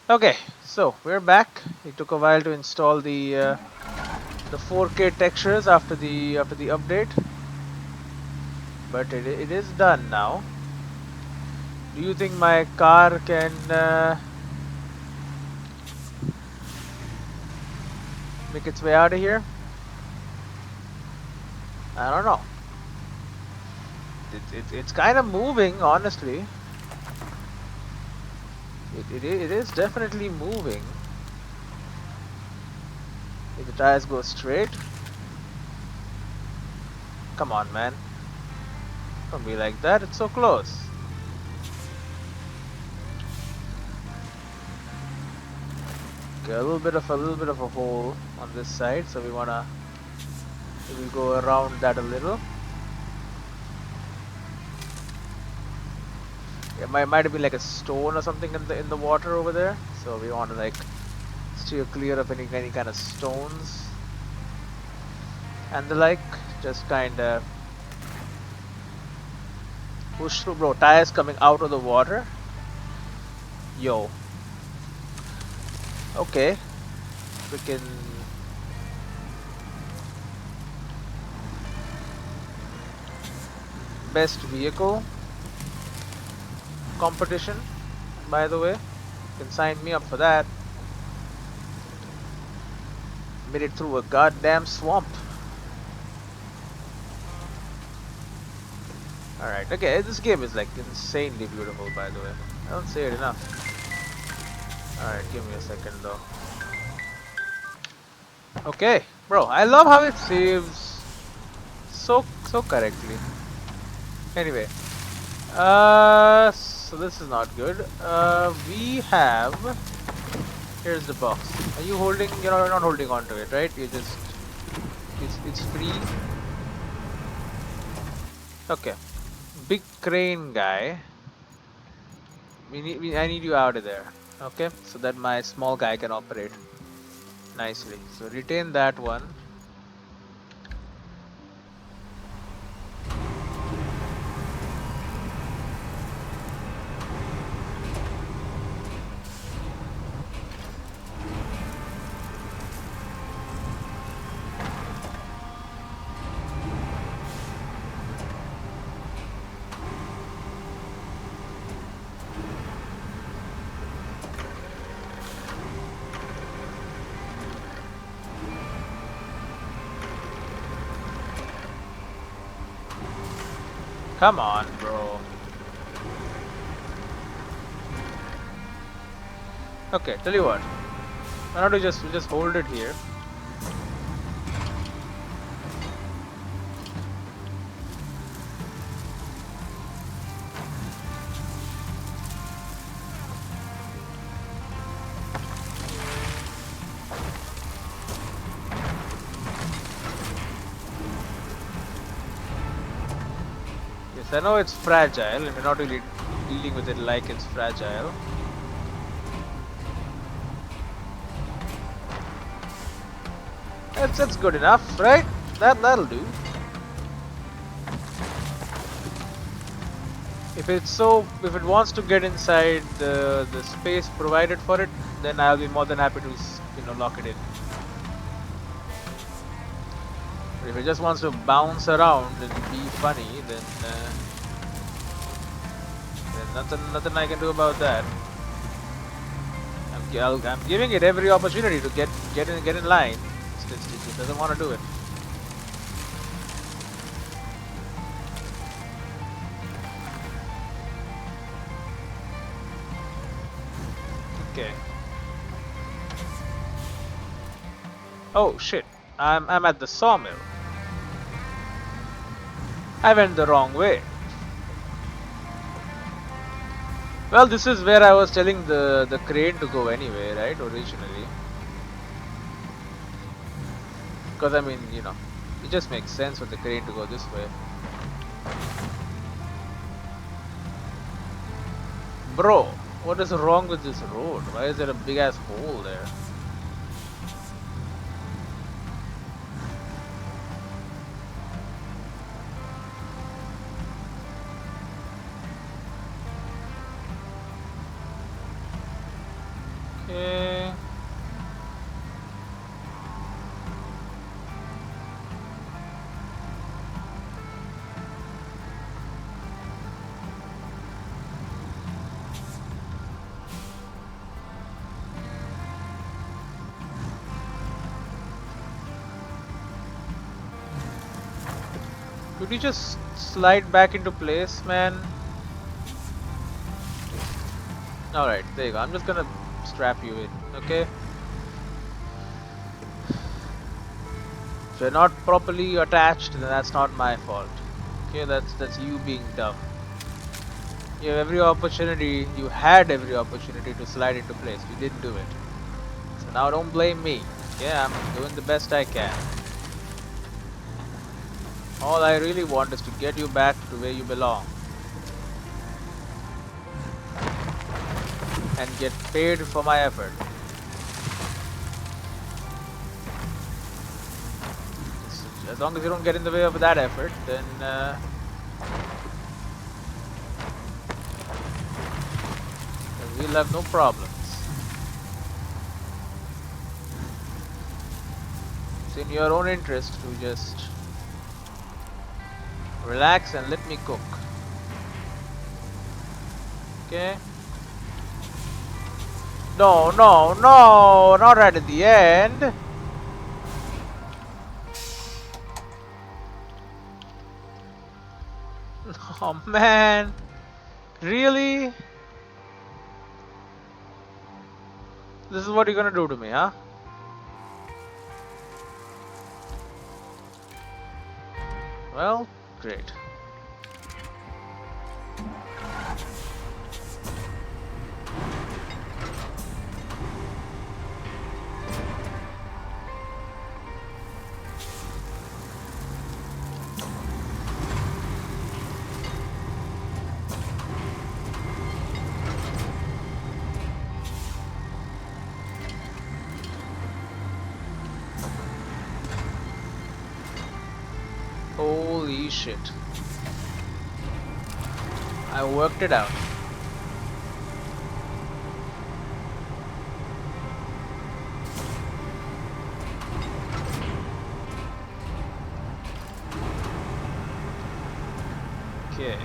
Okay, so we're back. It took a while to install the 4K textures after the update, but it is done now. Do you think my car can make its way out of here? I don't know. It's kind of moving, honestly. It is definitely moving. If the tires go straight, come on, man. Don't be like that. It's so close. Okay, a little bit of a hole on this side, so we will go around that a little. It might be like a stone or something in the water over there, so we want to like steer clear of any kind of stones and the like. Just kind of push through, bro. Tires coming out of the water. Yo. Okay. Freaking best vehicle competition. By the way, you can sign me up for that. Made it through a goddamn swamp. Alright, okay, this game is like insanely beautiful, by the way. I don't say it enough. Alright, give me a second though. Okay, bro, I love how it saves so correctly. Anyway, so this is not good. We have. Here's the box. Are you holding? You're not holding onto it, right? You just. It's free. Okay. Big crane guy. I need you out of there. Okay, so that my small guy can operate nicely. So retain that one. Come on, bro. Okay, tell you what. Why don't we just hold it here? Yes, I know it's fragile, and we're not really dealing with it like it's fragile. That's good enough, right? That'll do. If it wants to get inside the space provided for it, then I'll be more than happy to lock it in. But if it just wants to bounce around and be funny, then nothing I can do about that. I'm giving it every opportunity to get in line. It doesn't want to do it. Okay. Oh shit! I'm at the sawmill. I went the wrong way. Well, this is where I was telling the crane to go anyway, right? Originally, because I mean, it just makes sense for the crane to go this way. Bro, what is wrong with this road? Why is there a big ass hole there? Okay. Could you just slide back into place, man? Alright, there you go. I'm just gonna strap you in, okay? If you're not properly attached, then that's not my fault. Okay, that's you being dumb. You have every opportunity, you had every opportunity to slide into place. You didn't do it. So now don't blame me. Yeah, I'm doing the best I can. All I really want is to get you back to where you belong. And get paid for my effort. As long as you don't get in the way of that effort, then we'll have no problems. It's in your own interest to just relax and let me cook. Okay? No, no, no! Not right at the end! Oh man! Really? This is what you're gonna do to me, huh? Well, great. Holy shit. I worked it out. Okay.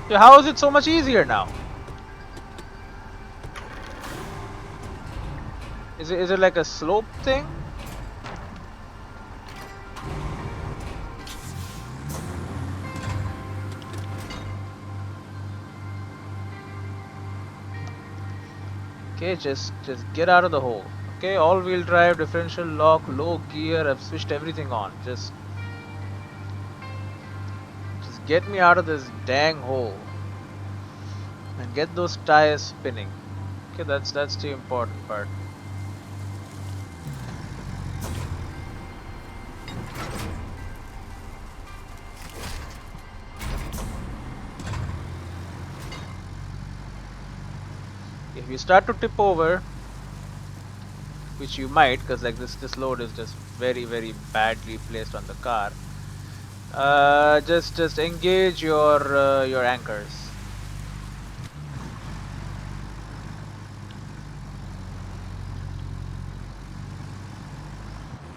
Yeah, how is it so much easier now? Is it like a slope thing? Okay, just get out of the hole. Okay, all-wheel drive, differential lock, low gear. I've switched everything on. Just get me out of this dang hole and get those tires spinning. Okay, that's the important part. If you start to tip over, which you might, because like this load is just very badly placed on the car. Just engage your anchors.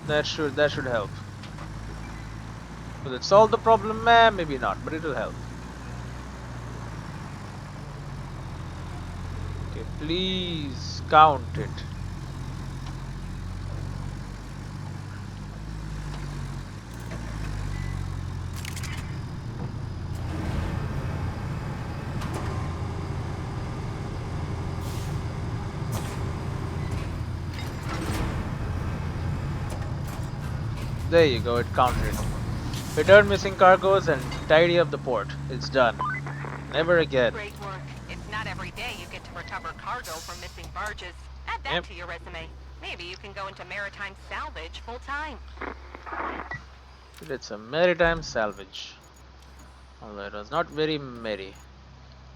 That should help. Will it solve the problem? Maybe not, but it will help. Okay, please count it. There you go, it counted. Return missing cargoes and tidy up the port. It's done. Never again. Great work. It's not every day you get to recover cargo from missing barges. Add that to your resume. Maybe you can go into maritime salvage full time. We did some maritime salvage. Although it was not very merry.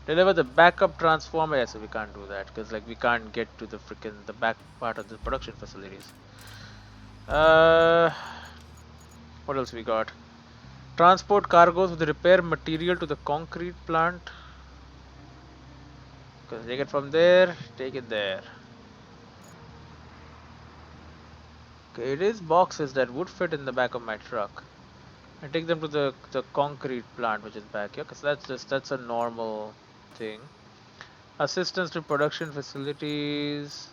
Deliver the backup transformer. Yes, we can't do that because like we can't get to the back part of the production facilities. What else we got? Transport cargoes with repair material to the concrete plant. Take it from there, take it there. Okay, it is boxes that would fit in the back of my truck. I take them to the concrete plant which is back here, because that's a normal thing. Assistance to production facilities,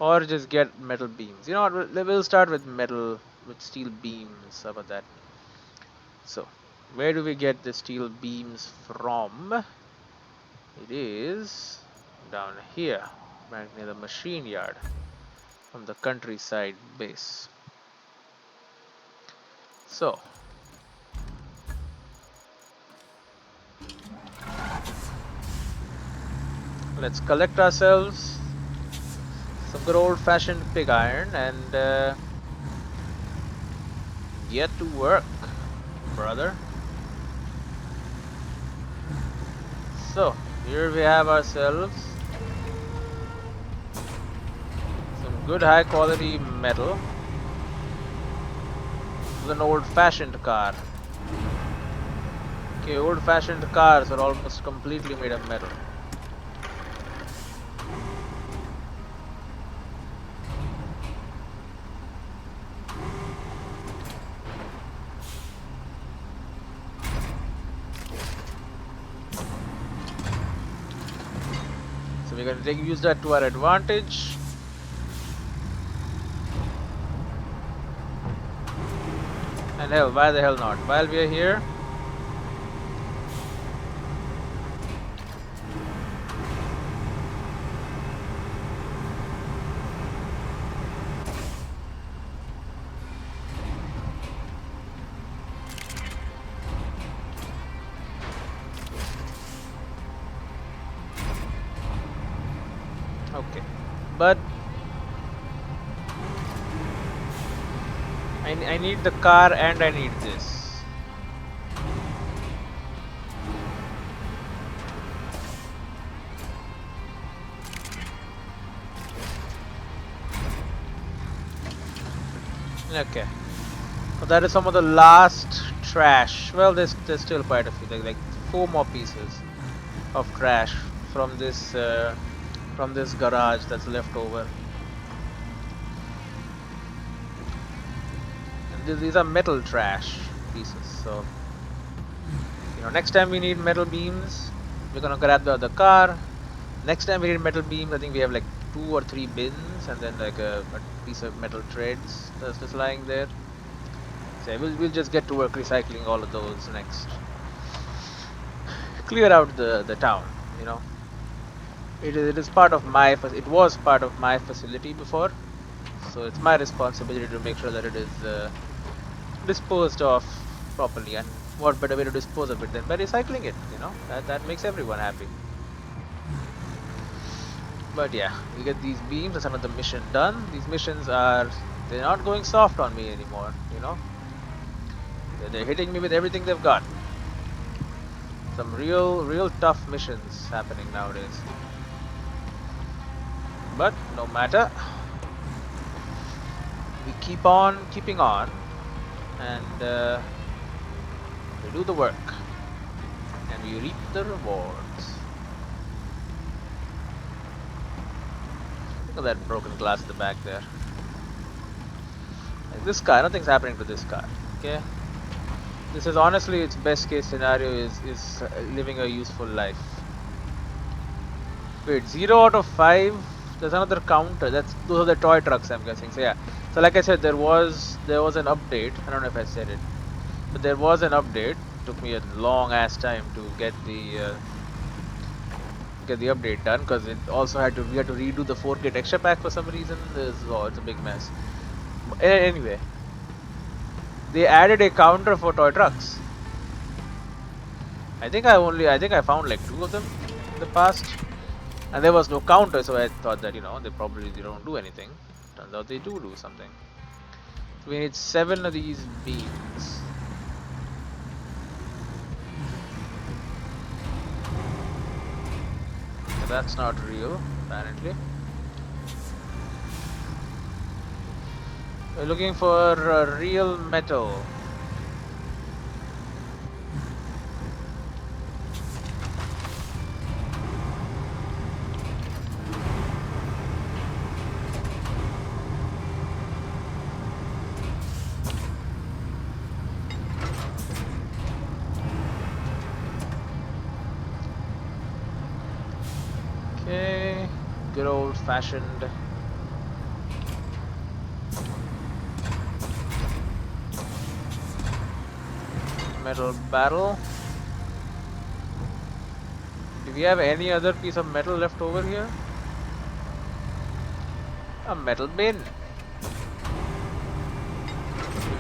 or just get metal beams. You know what? We'll start with metal, with steel beams. How about that? So, where do we get the steel beams from? It is down here, right near the machine yard, from the countryside base. So, let's collect ourselves some good old-fashioned pig iron and get to work, brother. So, here we have ourselves some good high-quality metal with an old-fashioned car. Okay, old-fashioned cars are almost completely made of metal. So we're going to use that to our advantage. And hell, why the hell not? While we are here, okay. But I need the car and I need this. Okay. So that is some of the last trash. Well, there's still quite a few. Like 4 more pieces of trash from this garage that's left over. And these are metal trash pieces. So next time we need metal beams, we're gonna grab the other car. Next time we need metal beams, I think we have like 2 or 3 bins, and then like a piece of metal threads that's just lying there. So we'll just get to work recycling all of those next. Clear out the town. It is part of my it was part of my facility before, so it's my responsibility to make sure that it is disposed of properly. And what better way to dispose of it than by recycling it? That makes everyone happy. But yeah, we get these beams. That's another mission done. These missions they're not going soft on me anymore. They're hitting me with everything they've got. Some real tough missions happening nowadays. But no matter, we keep on keeping on, and we do the work, and we reap the rewards. Look at that broken glass at the back there. Like this car, nothing's happening to this car. Okay, this is honestly its best case scenario is living a useful life. Wait, 0 out of 5. There's another counter. Those are the toy trucks, I'm guessing. So yeah. So like I said, there was an update. I don't know if I said it, but there was an update. It took me a long ass time to get the update done, because it also we had to redo the 4K texture pack for some reason. It's a big mess. Anyway, they added a counter for toy trucks. I think I found like 2 of them in the past. And there was no counter, so I thought that, they probably don't do anything. Turns out they do something. So we need 7 of these beams. So that's not real, apparently. We're looking for real metal. good old-fashioned metal barrel. Do we have any other piece of metal left over here? A metal bin.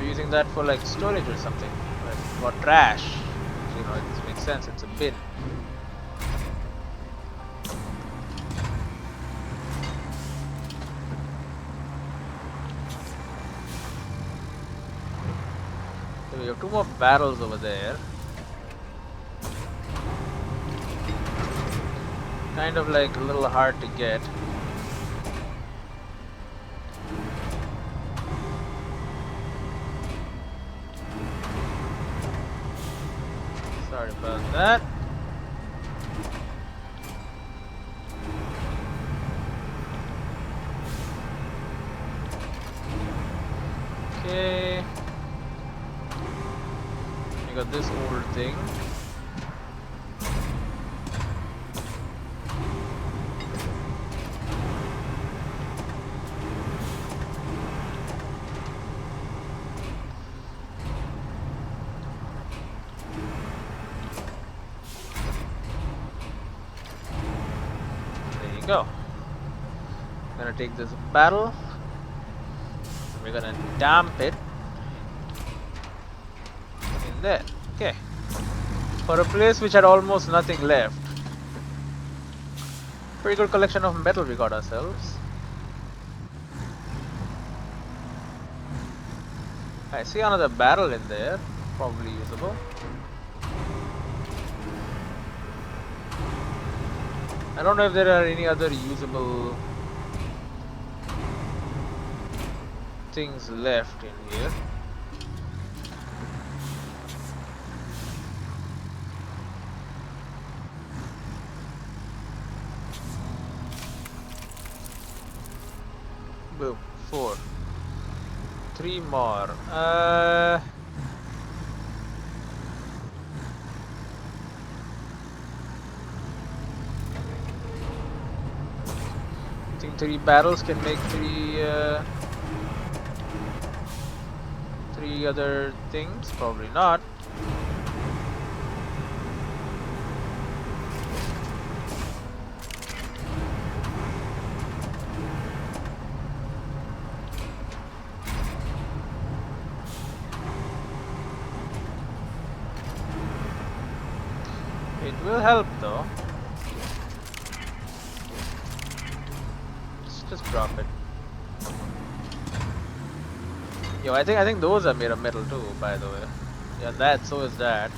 We're using that for like storage or something, or trash. You know, it makes sense. It's a bin. So we have 2 more barrels over there. Kind of like a little hard to get. Sorry about that. Okay. We got this old thing. Go. I'm gonna take this barrel. We're gonna damp it in there. Okay. For a place which had almost nothing left. Pretty good collection of metal we got ourselves. I see another barrel in there. Probably usable. I don't know if there are any other usable things left in here. Boom, 4. 3 more. I think 3 barrels can make 3 other things. Probably not. It will help though. Just drop it. Yo, I think those are made of metal too, by the way. Yeah, so is that.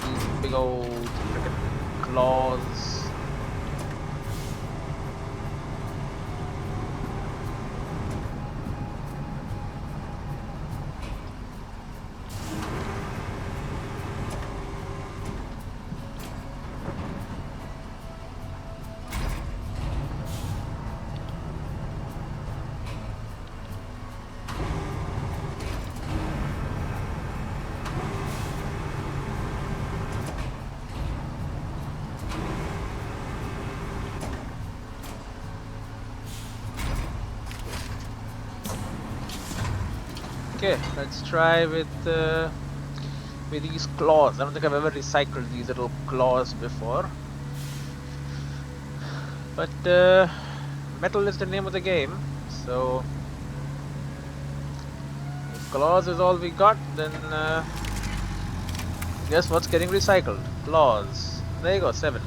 These big old freaking claws. Okay, let's try with these claws. I don't think I've ever recycled these little claws before. But metal is the name of the game, so if claws is all we got, then guess what's getting recycled? Claws. There you go, 7.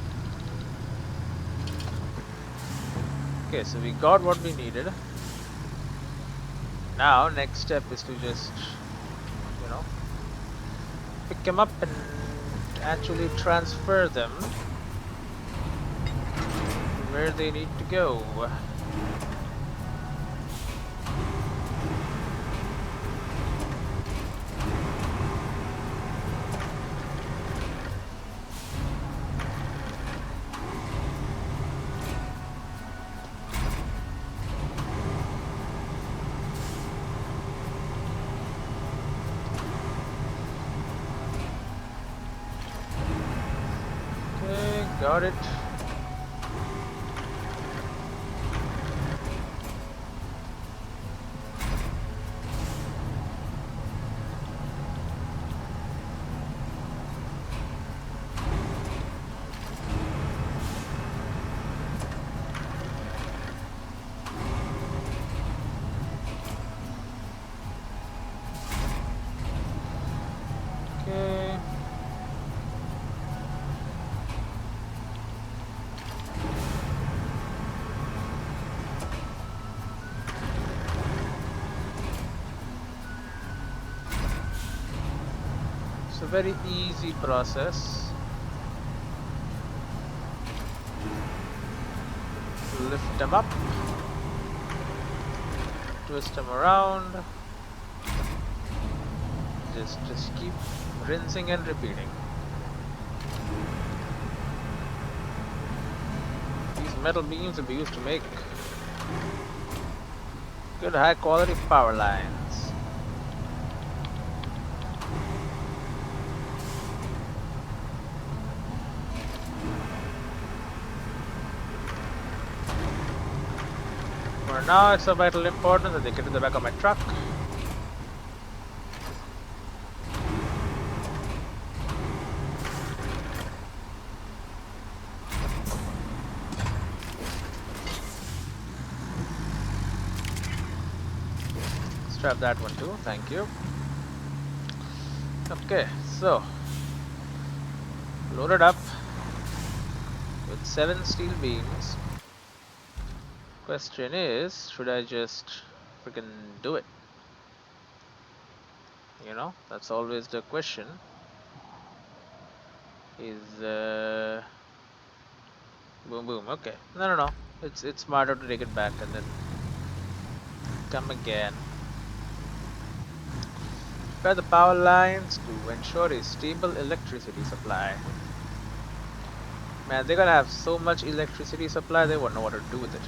Okay, so we got what we needed. Now, next step is to just, you know, pick them up and actually transfer them where they need to go. Okay. Got it. Okay. It's a very easy process. Lift them up, twist them around, just keep rinsing and repeating. These metal beams will be used to make good high quality power lines. For now, it's of vital importance that they get to the back of my truck. Strap that one too, thank you. Okay, so loaded up with 7 steel beams. Question is, should I just freaking do it? You know, that's always the question. Is boom boom, okay. No. It's smarter to take it back and then come again. Repair the power lines to ensure a stable electricity supply. Man, they're gonna have so much electricity supply they won't know what to do with it.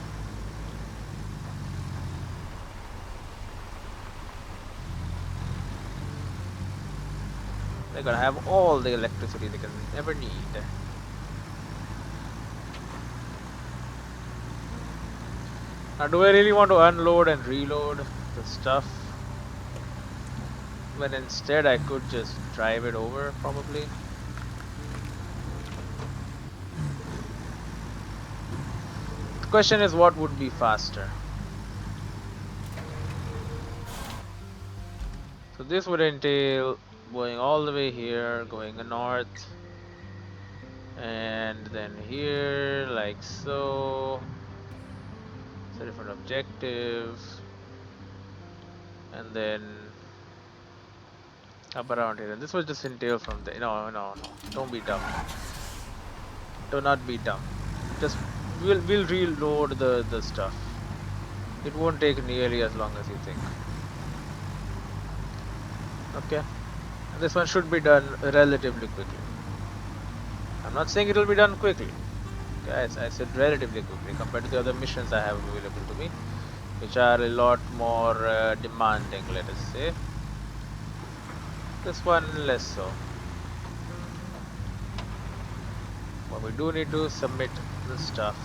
They're gonna have all the electricity they can ever need. Now, do I really want to unload and reload the stuff when instead I could just drive it over, probably? The question is, what would be faster? So this would entail going all the way here, going north, and then here, like so. It's a different objective, and then up around here. And this would just entail from the no. Don't be dumb. Do not be dumb. Just we'll reload the stuff. It won't take nearly as long as you think. Okay. And this one should be done relatively quickly. I'm not saying it will be done quickly. Guys, I said relatively quickly compared to the other missions I have available to me, which are a lot more demanding, let us say. This one less so. But we do need to submit the stuff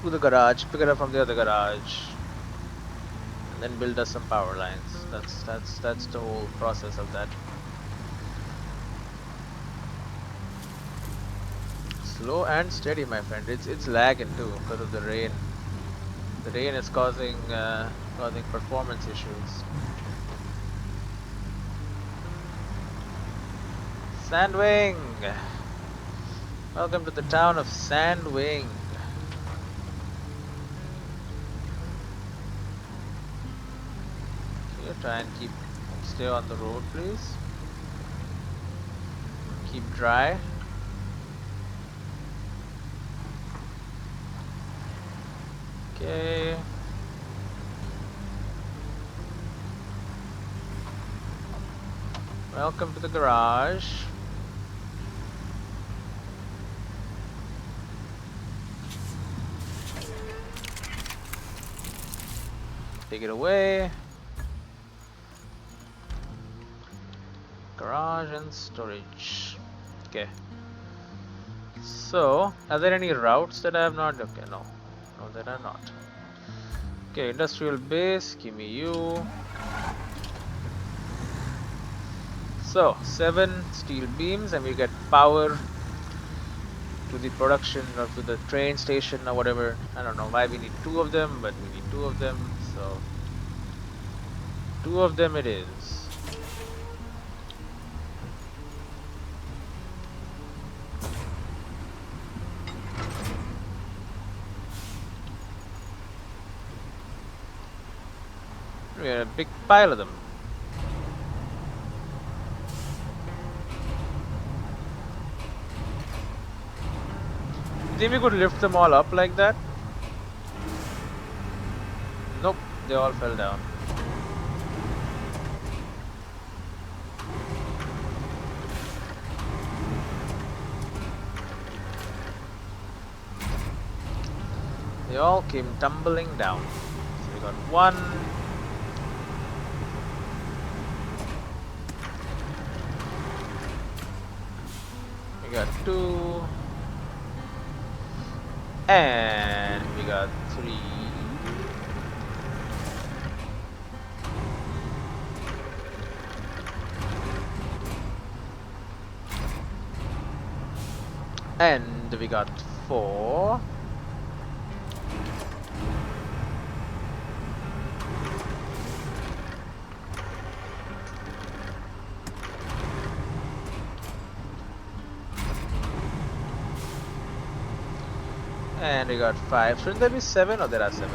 to the garage, pick it up from the other garage, and then build us some power lines. That's the whole process of that. Slow and steady, my friend. It's lagging too because of the rain. The rain is causing performance issues. Sandwing! Welcome to the town of Sandwing. Okay, try and stay on the road, please. Keep dry. Okay. Welcome to the garage. Take it away. Garage and storage. Okay. So, are there any routes that I have not? Okay, no. No, there are not. Okay, industrial base, give me you. So, 7 steel beams and we get power to the production or to the train station or whatever. I don't know why we need 2 of them, but we need 2 of them. So, 2 of them it is. We have a big pile of them. You think we could lift them all up like that? Nope, they all fell down. They all came tumbling down. So we got 1. We got 2. And we got 3. And we got 4. And we got 5. Shouldn't there be 7? Or there are 7?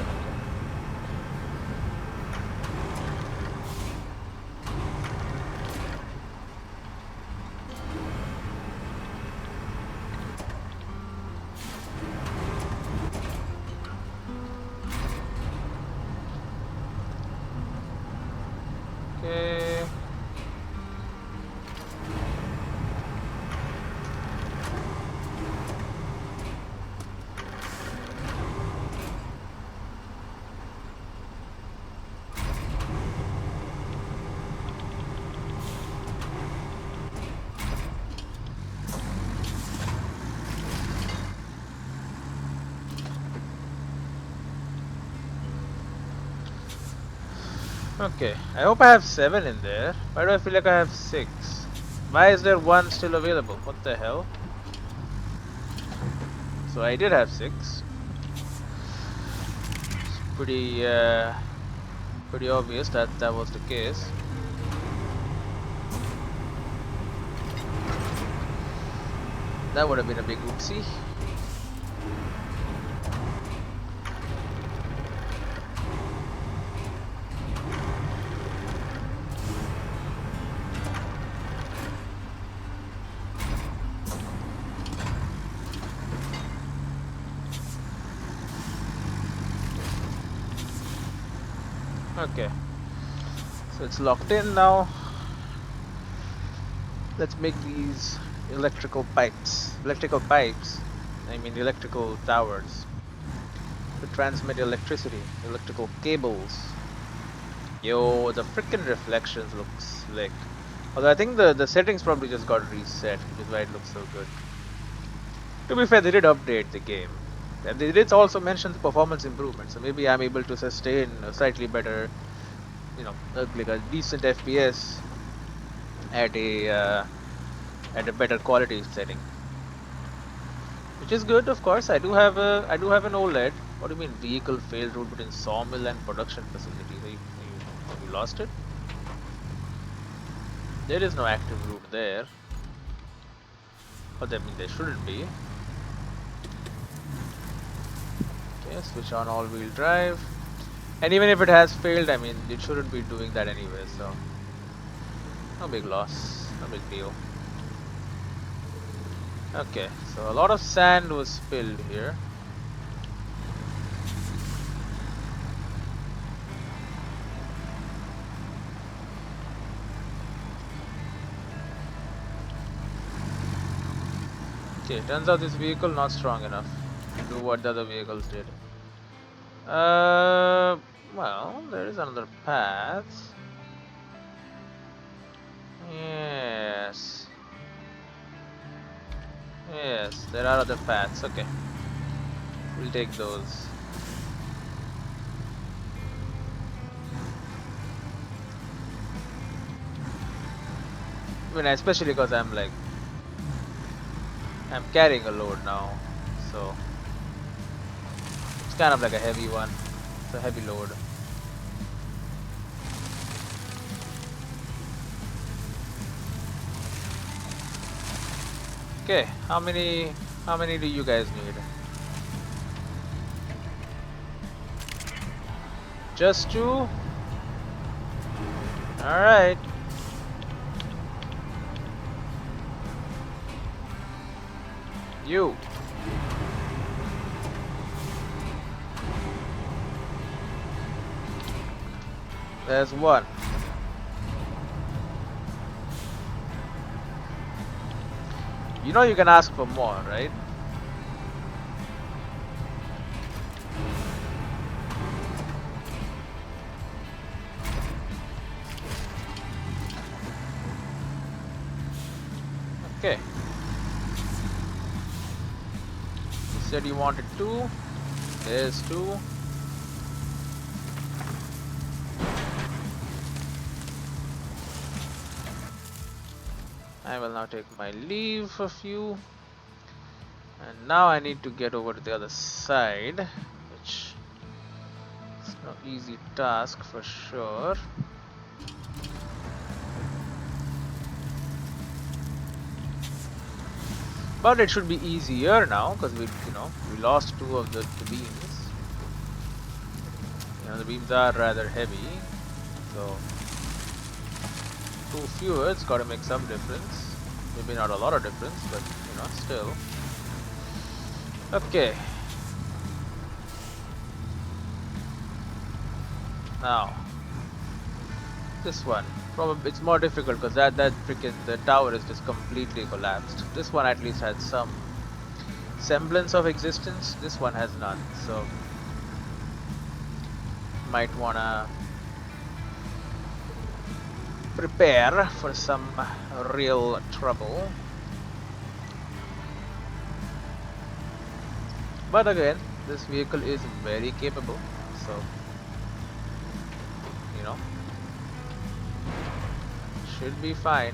Okay. Okay. Okay, I hope I have 7 in there. Why do I feel like I have 6? Why is there 1 still available? What the hell? So I did have 6. It's pretty obvious that that was the case. That would have been a big oopsie. Okay, so it's locked in now. Let's make these electrical pipes. I mean electrical towers to transmit electricity. Electrical cables. Yo, the freaking reflections look slick. Although I think the settings probably just got reset, which is why it looks so good. To be fair, they did update the game. And they did also mention the performance improvement, so maybe I'm able to sustain a slightly better, like a decent FPS at a better quality setting, which is good. Of course, I do have an OLED. What do you mean vehicle failed route between sawmill and production facility? Have you lost it? There is no active route there. But I mean there shouldn't be. Okay, switch on all-wheel drive. And even if it has failed, I mean it shouldn't be doing that anyway. So no big loss, no big deal. Okay, so a lot of sand was spilled here. Okay, turns out this vehicle not strong enough to do what the other vehicles did. Well, there is another path. Yes. Yes, Yes, there are other paths. Okay, we'll take those. I mean, especially because I'm carrying a load now, so it's kind of like a heavy one. It's a heavy load. Okay, how many do you guys need? Just two? Alright. You. There's one. You know you can ask for more, right? Okay. You said you wanted two. There's two. I will now take my leave of you. And now I need to get over to the other side, which is no easy task for sure. But it should be easier now because we lost two of the beams. The beams are rather heavy, so two fewer. It's got to make some difference. Maybe not a lot of difference, but still. Okay. Now this one. Probably it's more difficult because that freaking the tower is just completely collapsed. This one at least had some semblance of existence. This one has none, so might wanna prepare for some real trouble. But again, this vehicle is very capable, so should be fine.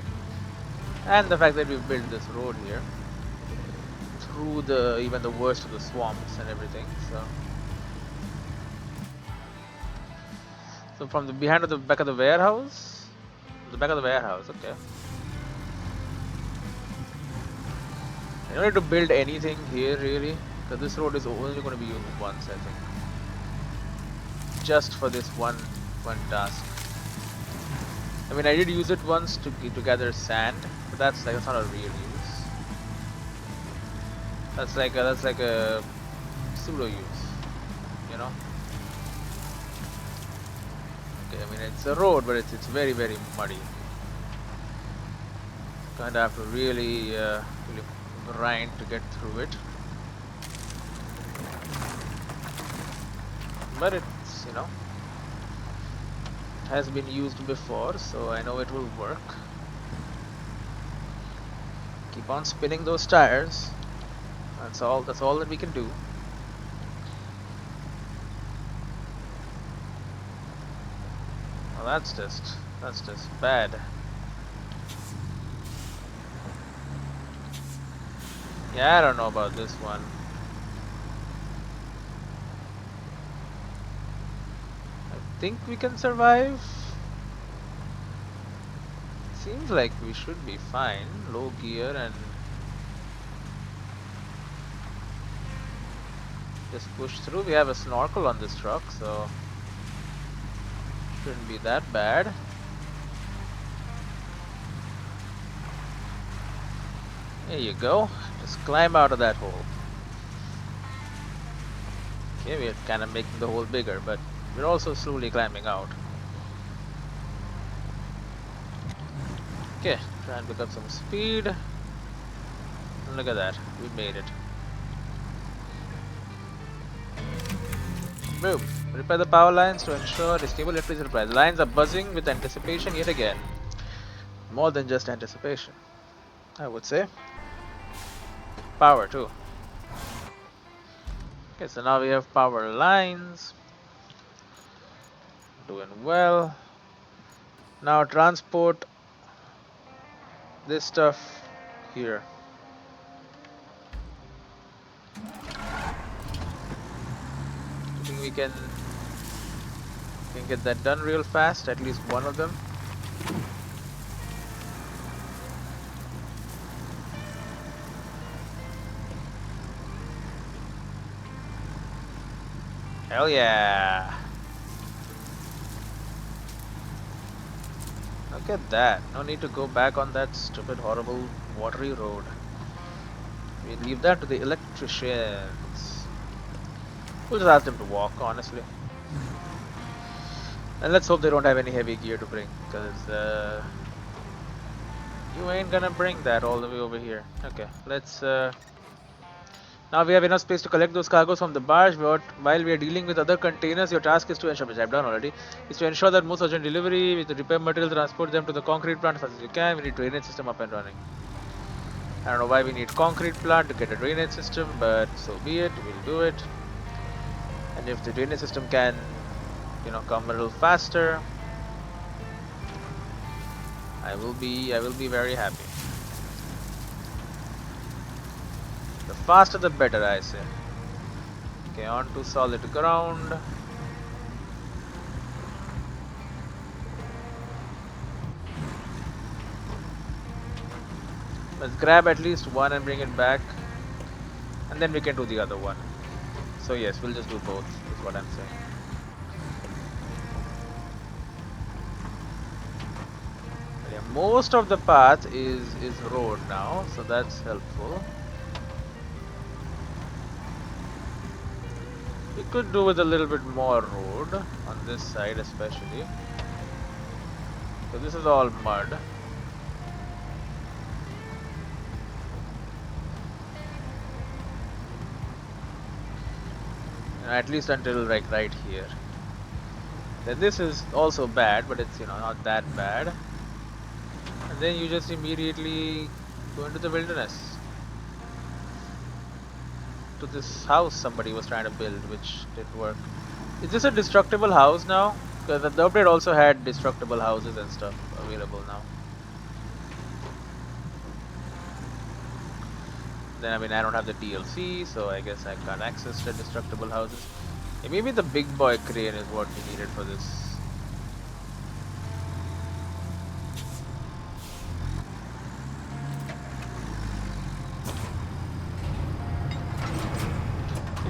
And the fact that we've built this road here through even the worst of the swamps and everything, so from the behind of the back of the warehouse, okay. I don't need to build anything here really, because this road is only going to be used once, I think, just for this one task. I mean, I did use it once to gather sand, but that's not a real use. That's like a pseudo use, Okay, I mean it's a road, but it's very very muddy. Kind of have to really grind to get through it. But it's has been used before, so I know it will work. Keep on spinning those tires. That's all that we can do. Well, that's just bad. Yeah, I don't know about this one. I think we can survive. Seems like we should be fine. Low gear and just push through. We have a snorkel on this truck, so shouldn't be that bad. There you go. Just climb out of that hole. Okay, we're kind of making the hole bigger, but we're also slowly climbing out. Okay, try and pick up some speed. And look at that, we made it. Boom. Repair the power lines to ensure a stable electricity supply. The lines are buzzing with anticipation yet again. More than just anticipation, I would say. power too. Okay, so now we have power lines. Doing well. Now transport this stuff here. I think we can get that done real fast, at least one of them. Hell yeah! Look at that. No need to go back on that stupid, horrible, watery road. We leave that to the electricians. We'll just ask them to walk, honestly. And let's hope they don't have any heavy gear to bring, because you ain't gonna bring that all the way over here. Okay, let's now we have enough space to collect those cargoes from the barge. While we are dealing with other containers, your task is to ensure, which I've done already, is to ensure that most urgent delivery with the repair material, transport them to the concrete plant as fast as you can. We need drainage system up and running. I don't know why we need concrete plant to get a drainage system, but so be it. We'll do it. And if the drainage system can, come a little faster, I will be very happy. The faster the better, I say. Okay, on to solid ground. Let's grab at least one and bring it back, and then we can do the other one. So yes, we'll just do both, is what I'm saying. But yeah, most of the path is road now, so that's helpful. We could do with a little bit more road on this side especially. So this is all mud. At least until like right here. Then this is also bad, but it's not that bad. And then you just immediately go into the wilderness. To this house somebody was trying to build, which didn't work. Is this a destructible house now? Because the update also had destructible houses and stuff available now. Then I don't have the DLC, so I guess I can't access the destructible houses. Yeah, maybe the big boy crane is what we needed for this.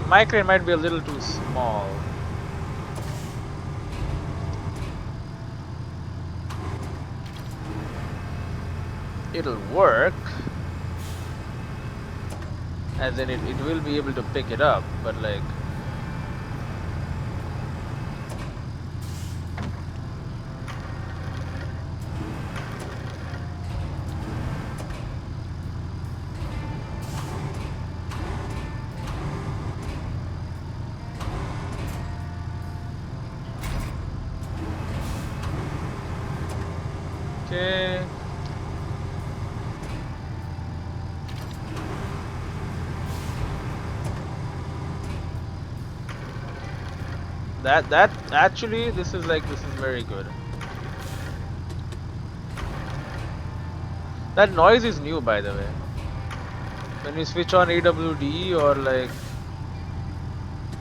My crane might be a little too small. It'll work. As in it will be able to pick it up, but like okay. That actually this is very good. That noise is new, by the way. When you switch on AWD or like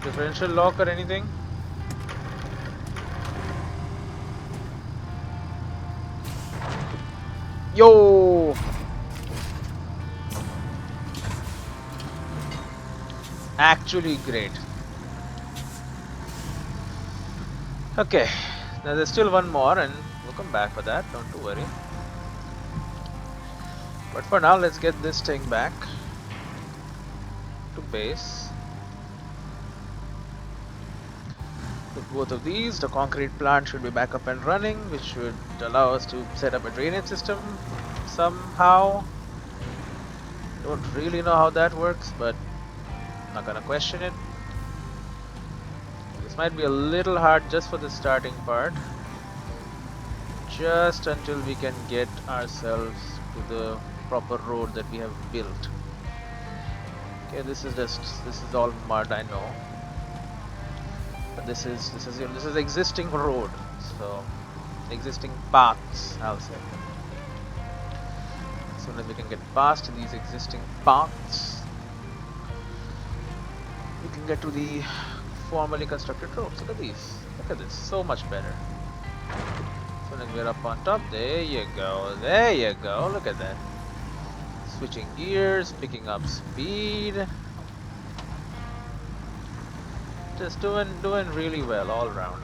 differential lock or anything. Yo! Actually great. Okay, now there's still one more and we'll come back for that, don't you worry. But for now, let's get this thing back to base. With both of these, the concrete plant should be back up and running, which should allow us to set up a drainage system somehow. Don't really know how that works, but I'm not gonna question it. This might be a little hard just for the starting part. Just until we can get ourselves to the proper road that we have built. Okay, this is all mud, I know. But this is existing road, so existing paths, I'll say. As soon as we can get past these existing paths, we can get to the formerly constructed roads. Look at these. Look at this. So much better. As soon as we're up on top, there you go. There you go. Look at that. Switching gears, picking up speed. Just doing really well all around.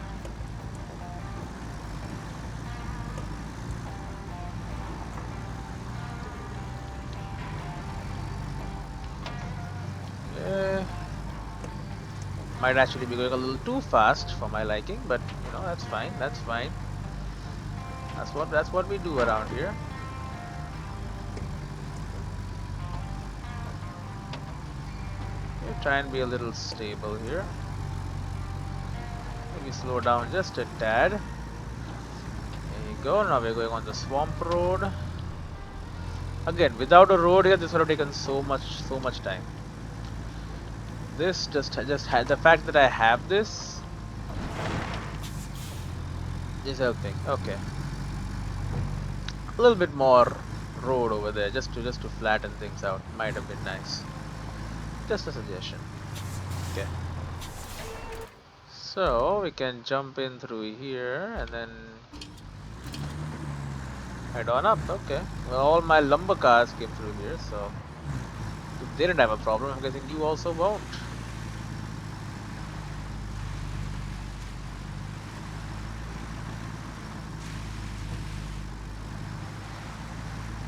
Yeah. Might actually be going a little too fast for my liking, but you know, that's fine. That's fine. That's what we do around here. Try and be a little stable here. Maybe slow down just a tad. There you go. Now we're going on the swamp road. Again, without a road here, this would have taken so much time. This just had the fact that I have this is helping. Okay, a little bit more road over there, just to flatten things out. Might have been nice. Just a suggestion. Okay. So we can jump in through here and then head on up. Okay. Well, all my lumber cars came through here, so if they didn't have a problem, I'm guessing you also won't.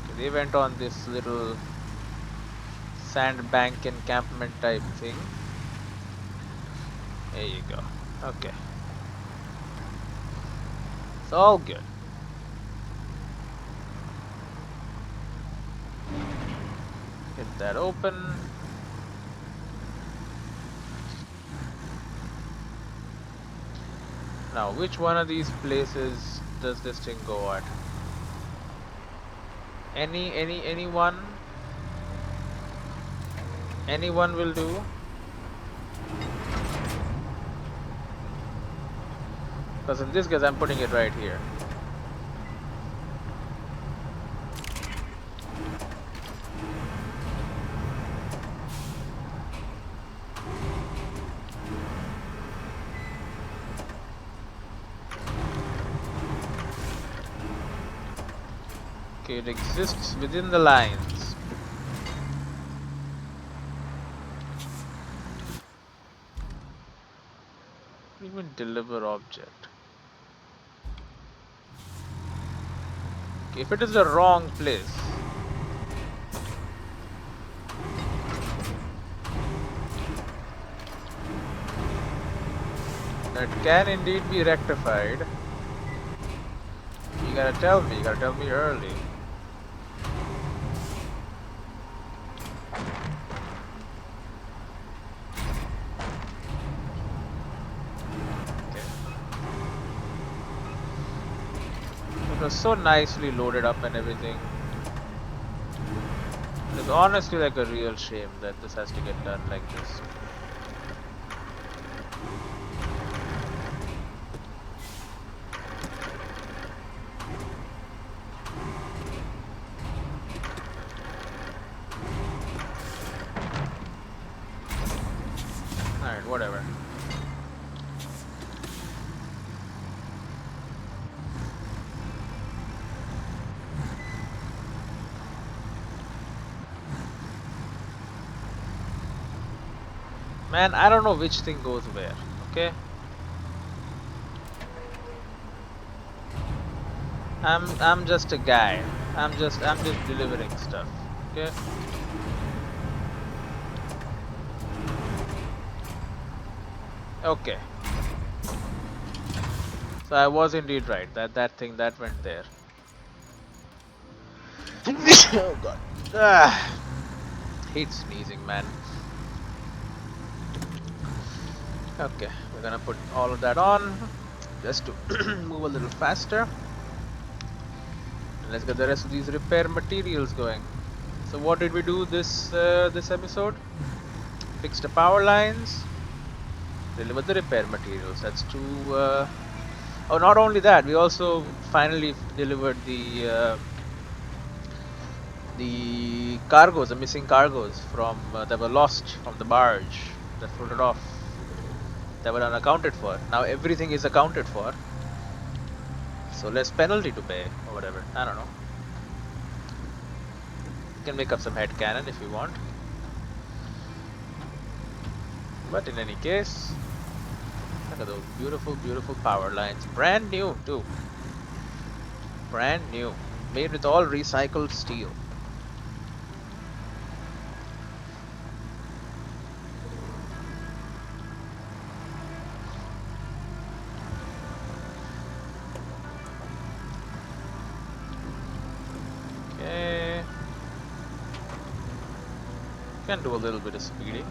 Okay, they went on this little sandbank encampment type thing. There you go. Okay. It's all good. Get that open. Now, which one of these places does this thing go at? Anyone? Anyone will do. Because in this case, I'm putting it right here. Okay, it exists within the lines. Even deliver object. Okay, if it is the wrong place, that can indeed be rectified. You gotta tell me early. It was so nicely loaded up and everything. It's honestly like a real shame that this has to get done like this. Alright, whatever. Man, I don't know which thing goes where, okay? I'm just a guy. I'm just delivering stuff, okay? Okay. So I was indeed right. That thing that went there. Oh god. Ah, hate sneezing, man. Okay, we're gonna put all of that on just to move a little faster. And let's get the rest of these repair materials going. So what did we do this episode? fix the power lines, deliver the repair materials. That's two. Oh, not only that, we also finally delivered the cargoes, the missing cargoes from that were lost from the barge that floated off, that were unaccounted for. Now everything is accounted for, so less penalty to pay or whatever. I don't know. You can make up some head cannon if you want. But in any case, look at those beautiful, beautiful power lines. Brand new too. Brand new. Made with all recycled steel. Okay. Can do a little bit of speeding.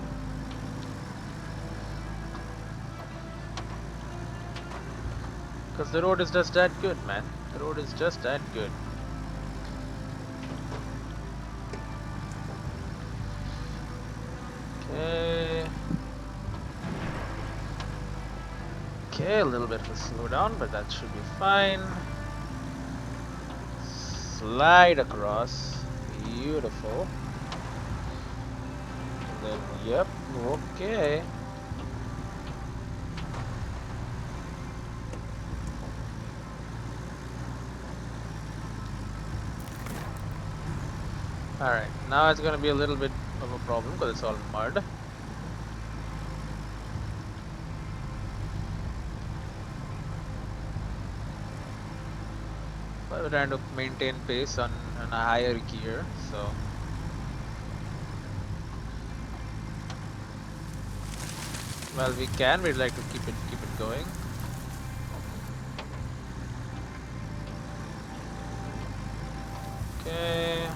Because the road is just that good, man. The road is just that good. Okay. Okay, a little bit of a slowdown, but that should be fine. Slide across. Beautiful. And then, yep, okay. Alright, now it's gonna be a little bit of a problem because it's all mud. But we're trying to maintain pace on a higher gear, so. Well, we'd like to keep it going. Okay.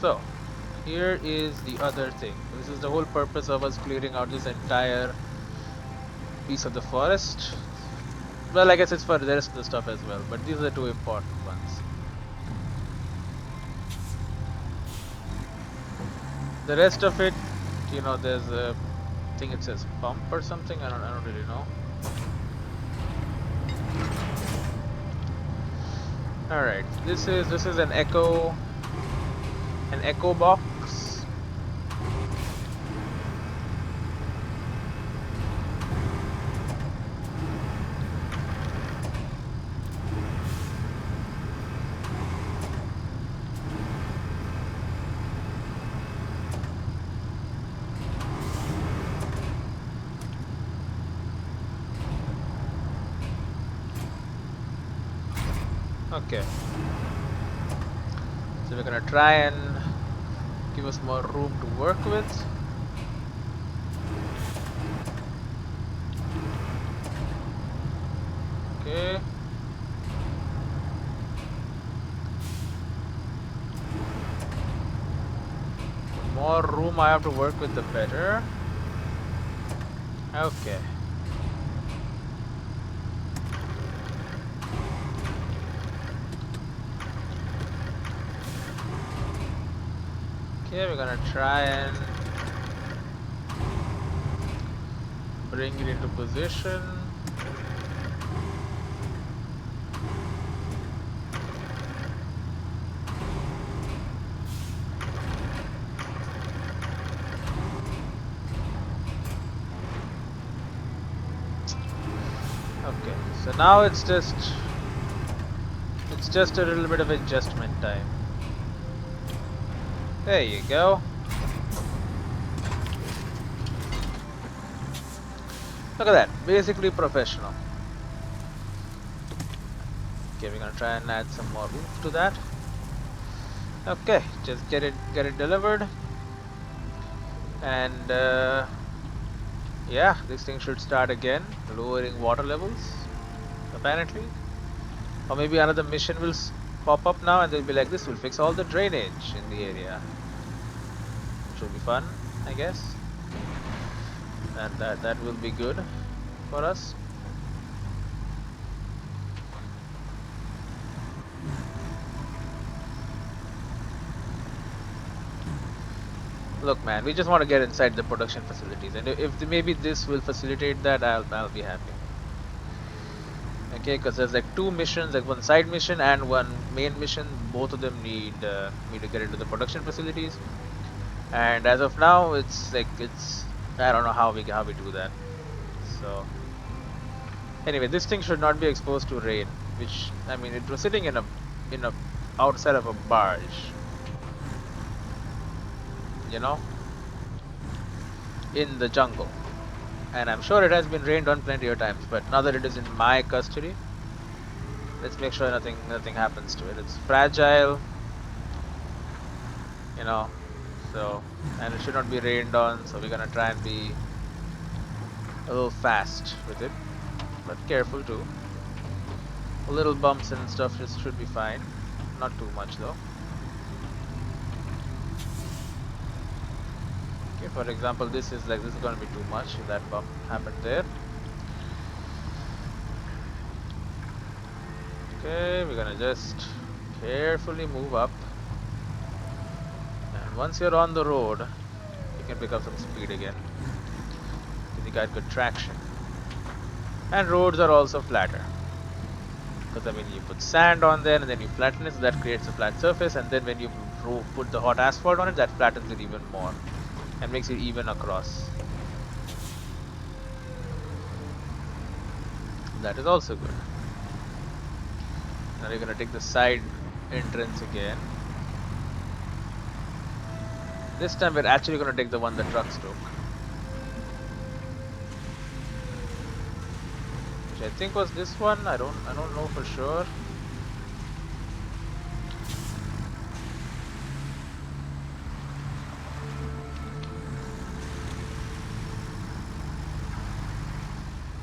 So, here is the other thing. This is the whole purpose of us clearing out this entire piece of the forest. Well, I guess it's for the rest of the stuff as well, but these are the two important ones. The rest of it, you know, there's a thing, it says pump or something. I don't really know. All right, this is an echo box. Okay. So we're gonna try and give us more room to work with. Okay. The more room I have to work with, the better. Okay. Okay, we're gonna try and bring it into position. Okay, so now it's just a little bit of adjustment time. There you go. Look at that, basically professional. Okay, we're gonna try and add some more oomph to that. Okay, just get it delivered, and yeah, this thing should start again, lowering water levels, apparently. Or maybe another mission will pop up now, and they'll be like, "This will fix all the drainage in the area," which will be fun, I guess, and that will be good for us. Look, man, we just want to get inside the production facilities, and if maybe this will facilitate that, I'll be happy. Okay, because there's like two missions, like one side mission and one main mission. Both of them need me to get into the production facilities, and as of now, it's like it's I don't know how we do that. So anyway, this thing should not be exposed to rain, which I mean, it was sitting in a outside of a barge, you know, in the jungle. And I'm sure it has been rained on plenty of times, but now that it is in my custody, let's make sure nothing happens to it. It's fragile, you know, so and it should not be rained on, so we're gonna try and be a little fast with it, but careful too. Little bumps and stuff just should be fine. Not too much though. Okay, for example, this is gonna be too much. That bump happened there. Okay, we're gonna just carefully move up. And once you're on the road, you can pick up some speed again. Because you got good traction. And roads are also flatter. Because I mean, you put sand on there and then you flatten it, so that creates a flat surface. And then when you put the hot asphalt on it, that flattens it even more and makes it even across. That is also good. Now you're gonna take the side entrance again. This time we're actually gonna take the one the trucks took, which I think was this one. I don't know for sure.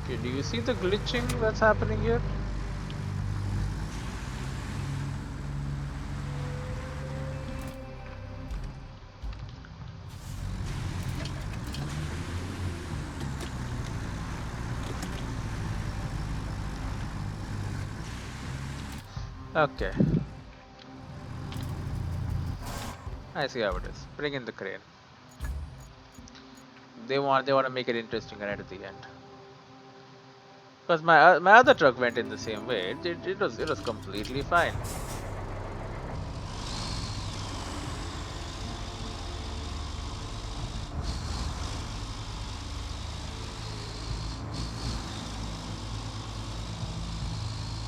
Okay, do you see the glitching that's happening here? Okay, I see how it is. Bring in the crane. They want to make it interesting right at the end. Because my other truck went in the same way. It was completely fine.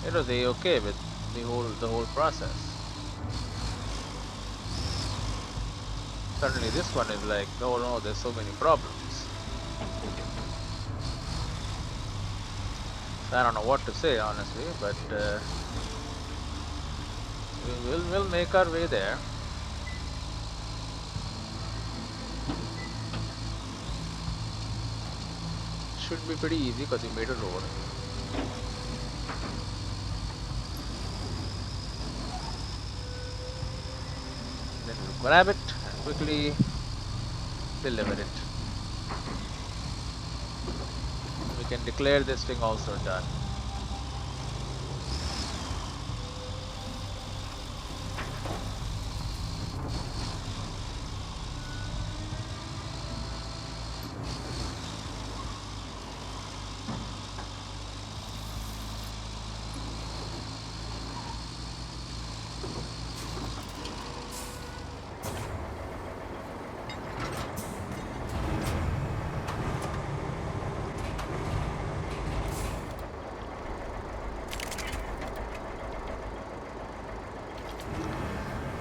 It was a-okay with the whole process. Suddenly this one is like, oh no, there's so many problems. So I don't know what to say honestly, but we'll make our way there. Should be pretty easy because we made a road. Then we'll grab it and quickly deliver it. We can declare this thing also done.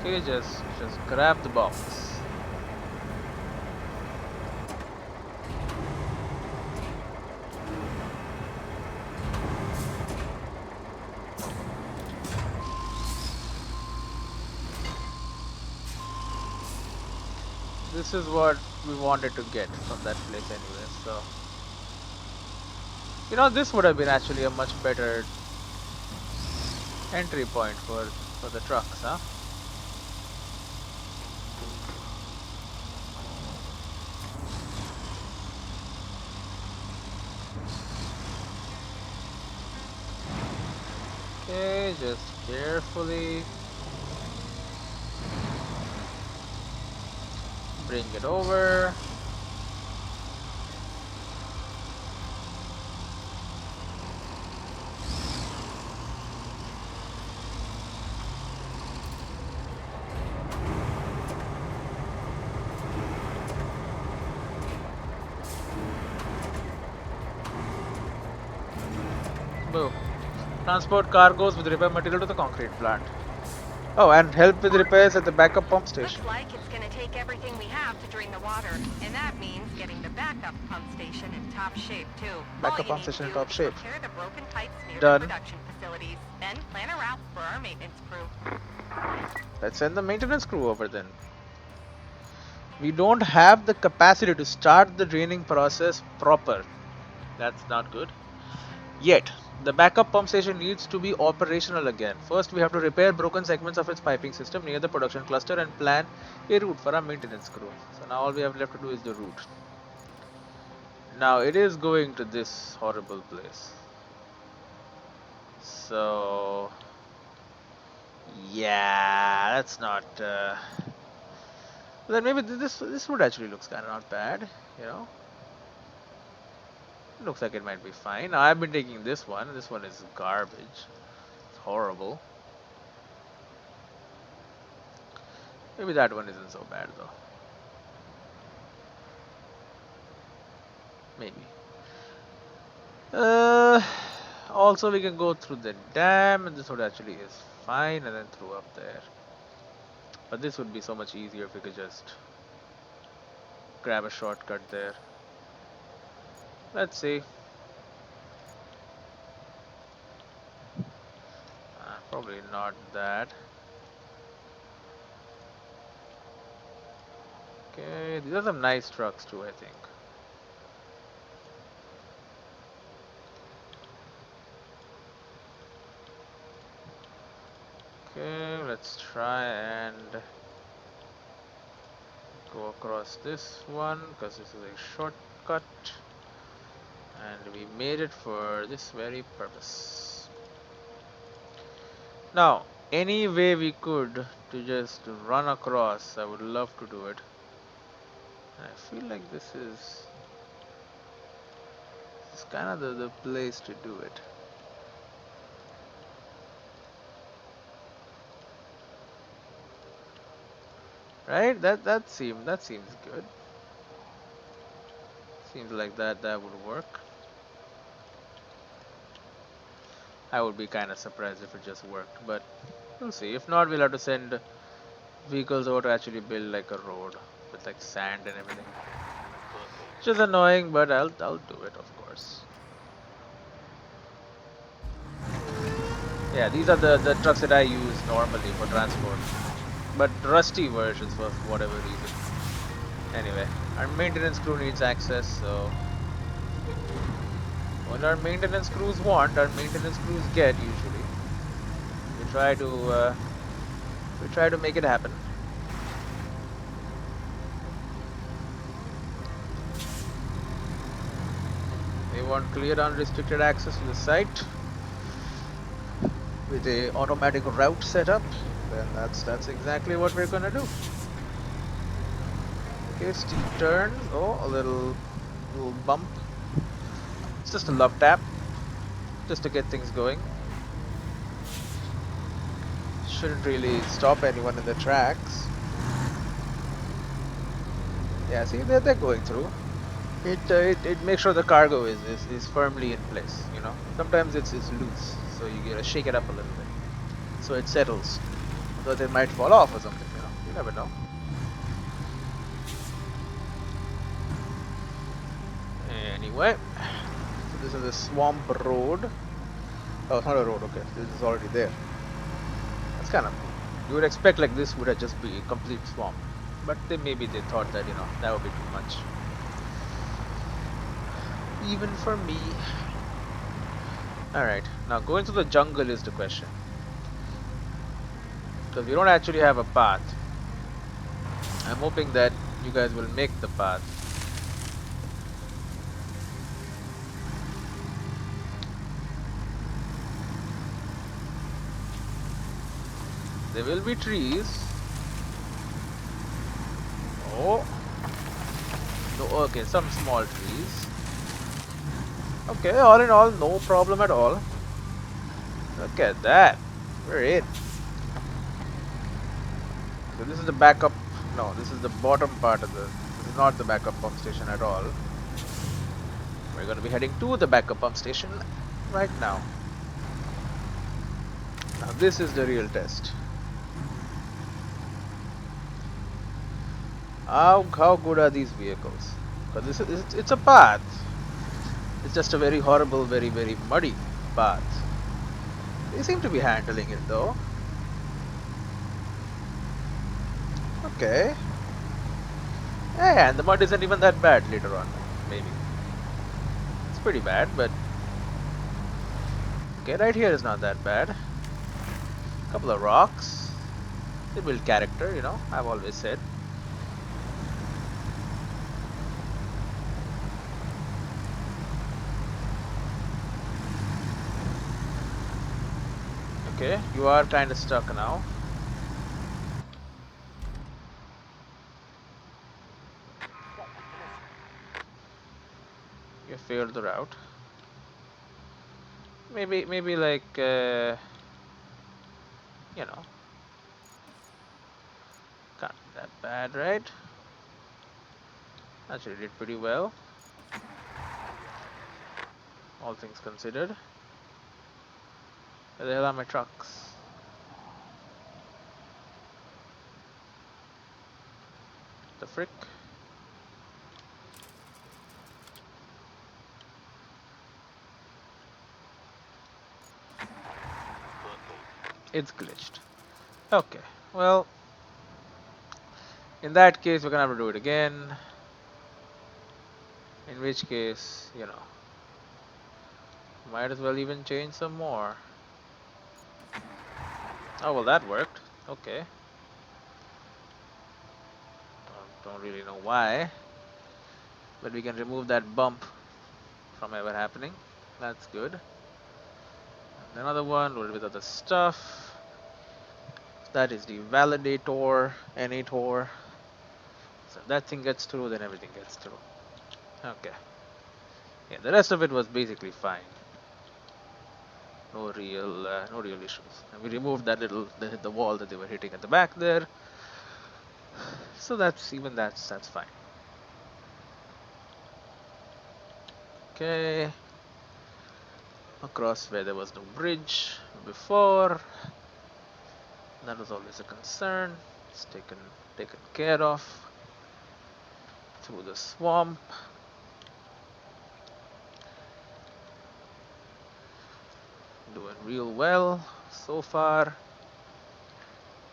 Okay, just grab the box. This is what we wanted to get from that place anyway, so this would have been actually a much better entry point for the trucks, huh? Okay, just carefully bring it over. Boom. Transport cargoes with repair material to the concrete plant. Oh, and help with repairs at the backup pump station. Looks like it's gonna take everything we have to drain the water, and that means getting the backup pump station in top shape too. Backup pump station in top shape. Repair the broken pipes near Done. the production facilities, then plan a route for our maintenance crew. Let's send the maintenance crew over then. We don't have the capacity to start the draining process proper. That's not good. Yet, the backup pump station needs to be operational again. First, we have to repair broken segments of its piping system near the production cluster and plan a route for our maintenance crew. So now all we have left to do is the route. Now it is going to this horrible place. So yeah, that's not. Then maybe this route actually looks kind of not bad. You know, it looks like it might be fine. Now, I've been taking this one. This one is garbage. It's horrible. Maybe that one isn't so bad though. Maybe. Uh, Also we can go through the dam, and this road actually is fine, and then through up there. But this would be so much easier if we could just grab a shortcut there. Let's see. Probably not that. Okay, these are some nice trucks too, I think. Okay, let's try and go across this one because this is a shortcut, and we made it for this very purpose. Now, any way we could to just run across, I would love to do it. I feel like this is kind of the place to do it. Right? That seems good. Seems like that would work. I would be kind of surprised if it just worked, but we'll see. If not, we'll have to send vehicles over to actually build like a road with like sand and everything. Which is annoying, but I'll do it, of course. Yeah, these are the trucks that I use normally for transport, but rusty versions for whatever reason. Anyway, our maintenance crew needs access, so what our maintenance crews want, our maintenance crews get usually. We try to make it happen. They want clear unrestricted access to the site with a automatic route setup. Then that's exactly what we're gonna do. Okay, steep turn. Oh, a little bump. It's just a love tap, just to get things going. Shouldn't really stop anyone in the tracks. Yeah, see, they're going through. It makes sure the cargo is firmly in place. You know, sometimes it's loose, so you gotta shake it up a little bit so it settles. Otherwise, it might fall off or something. You know, you never know. Anyway, so this is a swamp road. Oh, it's not a road. Okay, this is already there. That's kind of cool. You would expect like this would have just be a complete swamp, but maybe they thought that that would be too much, even for me. All right, now going through the jungle is the question, because we don't actually have a path. I'm hoping that you guys will make the path. There will be trees. Oh, No, okay, some small trees. Okay, all in all, no problem at all. Look at that. We're in. So this is the backup. No, this is the bottom part of the. This is not the backup pump station at all. We're going to be heading to the backup pump station right now. Now this is the real test. How good are these vehicles? Because this is it's a path. It's just a very horrible, very muddy path. They seem to be handling it though. Okay. Yeah, and the mud isn't even that bad later on. Maybe. It's pretty bad, but okay, right here is not that bad. Couple of rocks. They build character, you know, I've always said. Okay, you are kinda stuck now. You failed the route. Maybe like you know, can't be that bad, right? Actually did pretty well, all things considered. Where the hell are my trucks? The frick? It's glitched. Okay, well, in that case, we're gonna have to do it again. In which case, you know, might as well even change some more. Oh, well, that worked. Okay. Don't really know why, but we can remove that bump from ever happening. That's good. And another one loaded with other stuff. That is the validator, NAtor. So if that thing gets through, then everything gets through. Okay. Yeah, the rest of it was basically fine. No real issues. And we removed that the wall that they were hitting at the back there. So that's fine. Okay. Across where there was no bridge before. That was always a concern. It's taken care of. Through the swamp. Doing real well so far.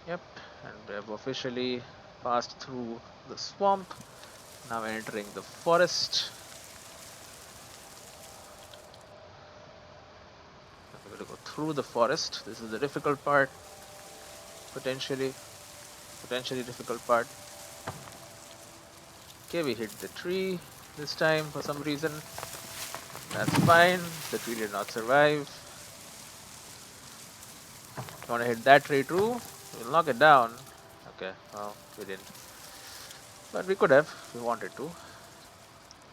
Yep, and we have officially passed through the swamp. Now entering the forest. We're going to go through the forest. This is the difficult part. Potentially difficult part. Okay, we hit the tree this time for some reason. That's fine. The tree did not survive. You want to hit that tree too? We'll knock it down. Okay, well, we didn't. But we could have if we wanted to.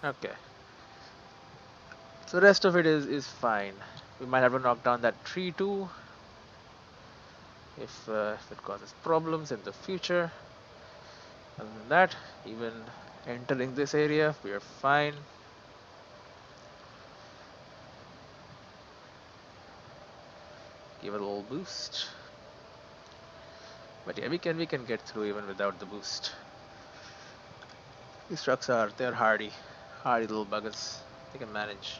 Okay. So the rest of it is fine. We might have to knock down that tree too if it causes problems in the future. Other than that, even entering this area, we are fine. Give it a little boost. But yeah, we can get through even without the boost. These trucks they're hardy little buggers. They can manage.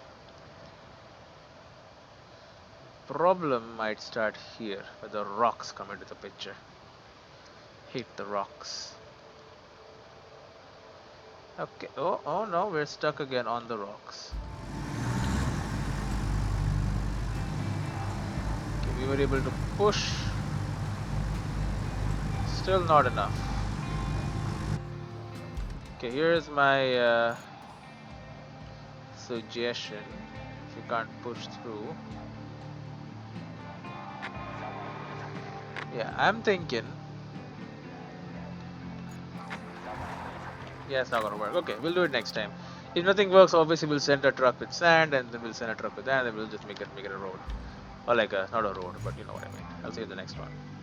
Problem might start here, where the rocks come into the picture. Hate the rocks. Okay. Oh no, we're stuck again on the rocks. Okay, we were able to push. Still not enough. Okay, here's my suggestion. If you can't push through, yeah, I'm thinking Yeah, it's not gonna work. Okay, we'll do it next time. If nothing works, obviously we'll send a truck with sand, and then we'll send a truck with that, and then we'll just make it a road, or like a not a road, but you know what I mean. I'll see you in the next one.